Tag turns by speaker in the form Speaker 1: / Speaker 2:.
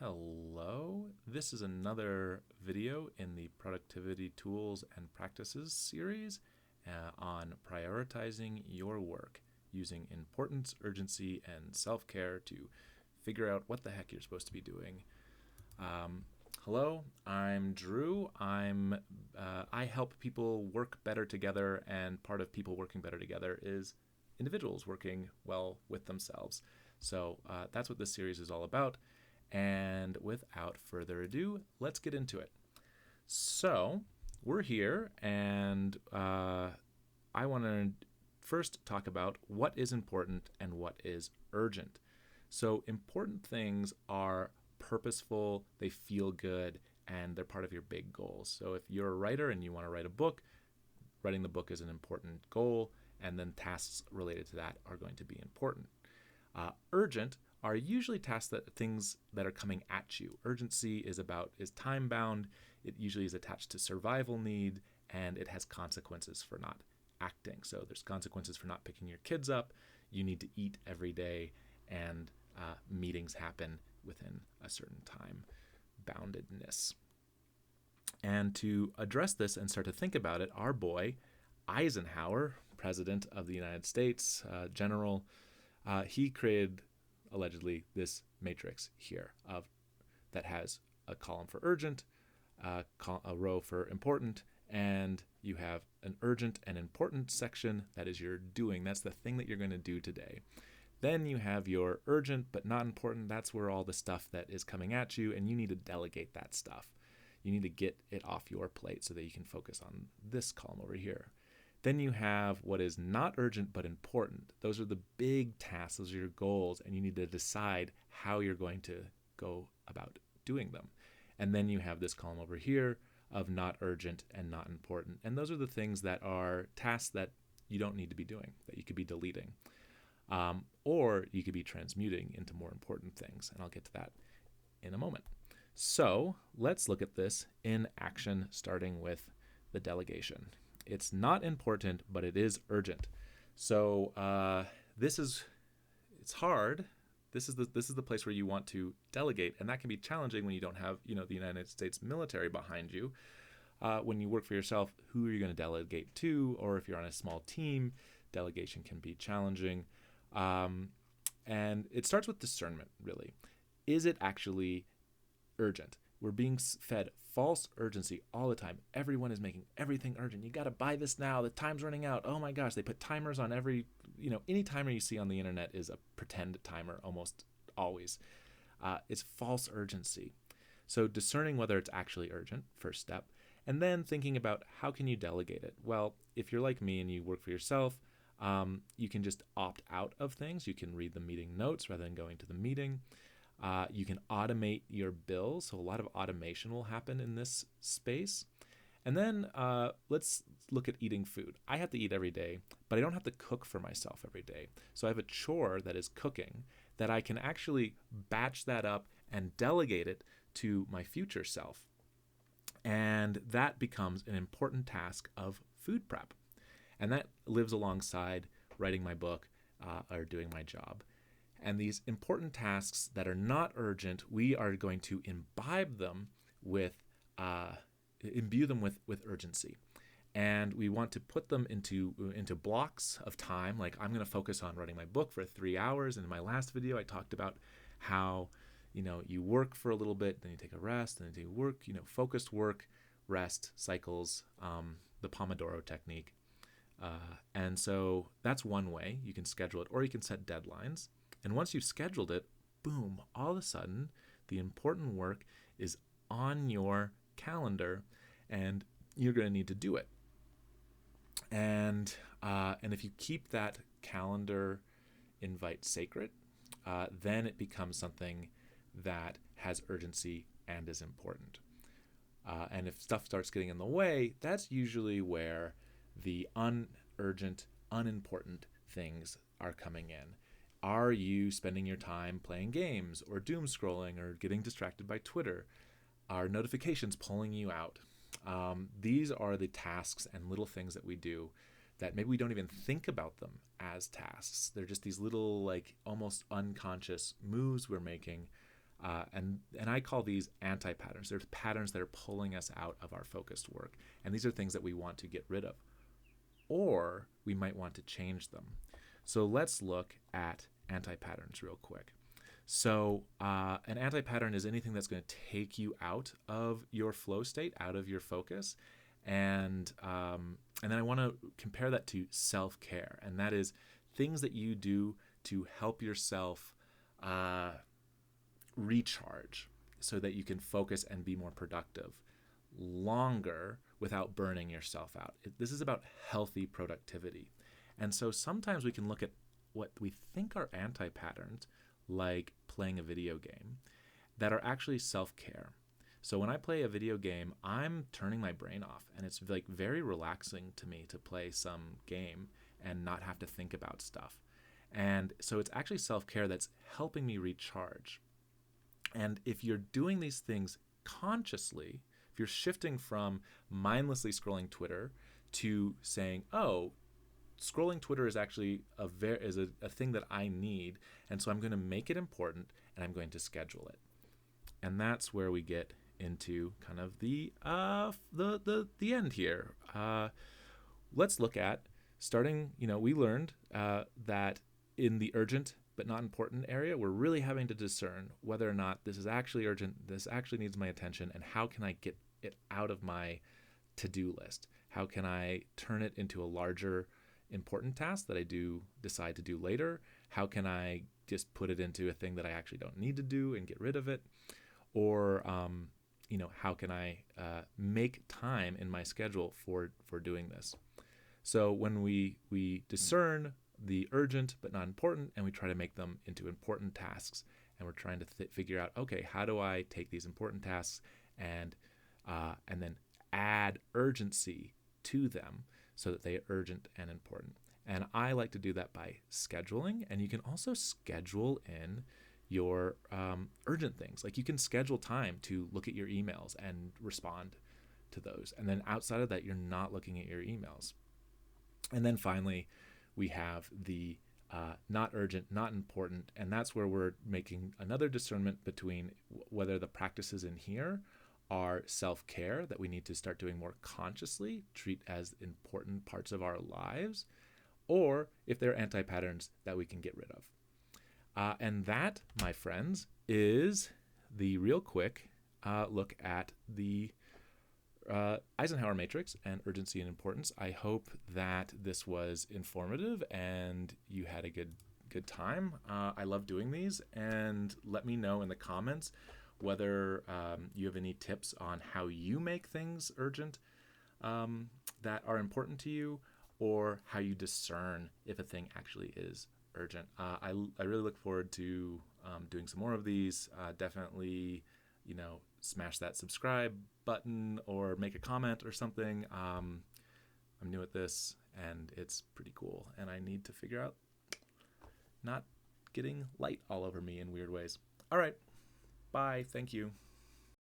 Speaker 1: Hello, this is another video in the Productivity Tools and Practices series on prioritizing your work using importance, urgency, and self-care to figure out what the heck you're supposed to be doing. Hello, I'm Drew. I help people work better together, and part of people working better together is individuals working well with themselves. So that's what this series is all about. And without further ado, let's get into it. So we're here, and I want to first talk about what is important and what is urgent. So important things are purposeful, they feel good, and they're part of your big goals. So if you're a writer and you want to write a book, writing the book is an important goal, and then tasks related to that are going to be important. Urgent are usually things that are coming at you. Urgency is time bound. It usually is attached to survival need, and it has consequences for not acting. So there's consequences for not picking your kids up. You need to eat every day, and meetings happen within a certain time boundedness. And to address this and start to think about it, our boy Eisenhower, President of the United States, General, he created allegedly this matrix here that has a column for urgent, a row for important, and you have an urgent and important section that is your doing. That's the thing that you're going to do today. Then you have your urgent but not important. That's where all the stuff that is coming at you, and you need to delegate that stuff. You need to get it off your plate so that you can focus on this column over here. Then you have what is not urgent but important. Those are the big tasks, those are your goals, and you need to decide how you're going to go about doing them. And then you have this column over here of not urgent and not important. And those are the things that are tasks that you don't need to be doing, that you could be deleting. Or you could be transmuting into more important things. And I'll get to that in a moment. So let's look at this in action, starting with the delegation. It's not important, but it is urgent. So it's hard. This is the place where you want to delegate, and that can be challenging when you don't have the United States military behind you. When you work for yourself, who are you going to delegate to? Or if you're on a small team, delegation can be challenging. And it starts with discernment, really. Is it actually urgent? We're being fed false urgency all the time. Everyone is making everything urgent. You got to buy this now. The time's running out. Oh my gosh, they put timers on any timer you see on the internet is a pretend timer almost always. It's false urgency. So discerning whether it's actually urgent, first step, and then thinking about how can you delegate it. Well, if you're like me and you work for yourself, you can just opt out of things. You can read the meeting notes rather than going to the meeting. You can automate your bills, so a lot of automation will happen in this space. And then let's look at eating food. I have to eat every day, but I don't have to cook for myself every day. So I have a chore that is cooking that I can actually batch that up and delegate it to my future self. And that becomes an important task of food prep. And that lives alongside writing my book or doing my job. And these important tasks that are not urgent, we are going to imbue them with urgency. And we want to put them into blocks of time. Like I'm going to focus on writing my book for 3 hours. And in my last video, I talked about how, you work for a little bit, then you take a rest, then you do work, focused work, rest, cycles, the Pomodoro technique. And so that's one way you can schedule it, or you can set deadlines. And once you've scheduled it, boom, all of a sudden, the important work is on your calendar, and you're going to need to do it. And if you keep that calendar invite sacred, then it becomes something that has urgency and is important. And if stuff starts getting in the way, that's usually where the unurgent, unimportant things are coming in. Are you spending your time playing games or doom scrolling or getting distracted by Twitter? Are notifications pulling you out? These are the tasks and little things that we do that maybe we don't even think about them as tasks. They're just these little, almost unconscious moves we're making And I call these anti-patterns. They're patterns that are pulling us out of our focused work. And these are things that we want to get rid of. Or we might want to change them. So let's look at anti-patterns real quick. So an anti-pattern is anything that's going to take you out of your flow state, out of your focus. And then I want to compare that to self-care. And that is things that you do to help yourself recharge so that you can focus and be more productive longer without burning yourself out. This is about healthy productivity. And so sometimes we can look at what we think are anti-patterns, like playing a video game, that are actually self-care. So when I play a video game, I'm turning my brain off, and it's like very relaxing to me to play some game and not have to think about stuff. And so it's actually self-care that's helping me recharge. And if you're doing these things consciously, if you're shifting from mindlessly scrolling Twitter to saying, oh, scrolling Twitter is actually a thing that I need, and so I'm going to make it important and I'm going to schedule it. And that's where we get into kind of the end here. Let's look at starting. We learned that in the urgent but not important area, we're really having to discern whether or not this is actually urgent, this actually needs my attention, and how can I get it out of my to-do list? How can I turn it into a larger important task that I do decide to do later? How can I just put it into a thing that I actually don't need to do and get rid of it? Or how can I make time in my schedule for doing this? So when we discern the urgent but not important, and we try to make them into important tasks, and we're trying to figure out, okay, how do I take these important tasks and then add urgency to them so that they are urgent and important. And I like to do that by scheduling, and you can also schedule in your urgent things. Like you can schedule time to look at your emails and respond to those. And then outside of that, you're not looking at your emails. And then finally, we have the not urgent, not important, and that's where we're making another discernment between whether the practices in here are self-care that we need to start doing more consciously, treat as important parts of our lives, or if they're anti-patterns that we can get rid of. And that, my friends, is the real quick look at the Eisenhower Matrix and urgency and importance. I hope that this was informative and you had a good time. I love doing these, and let me know in the comments whether you have any tips on how you make things urgent that are important to you, or how you discern if a thing actually is urgent. I really look forward to doing some more of these. Definitely, smash that subscribe button or make a comment or something. I'm new at this and it's pretty cool, and I need to figure out not getting light all over me in weird ways. All right. Bye. Thank you.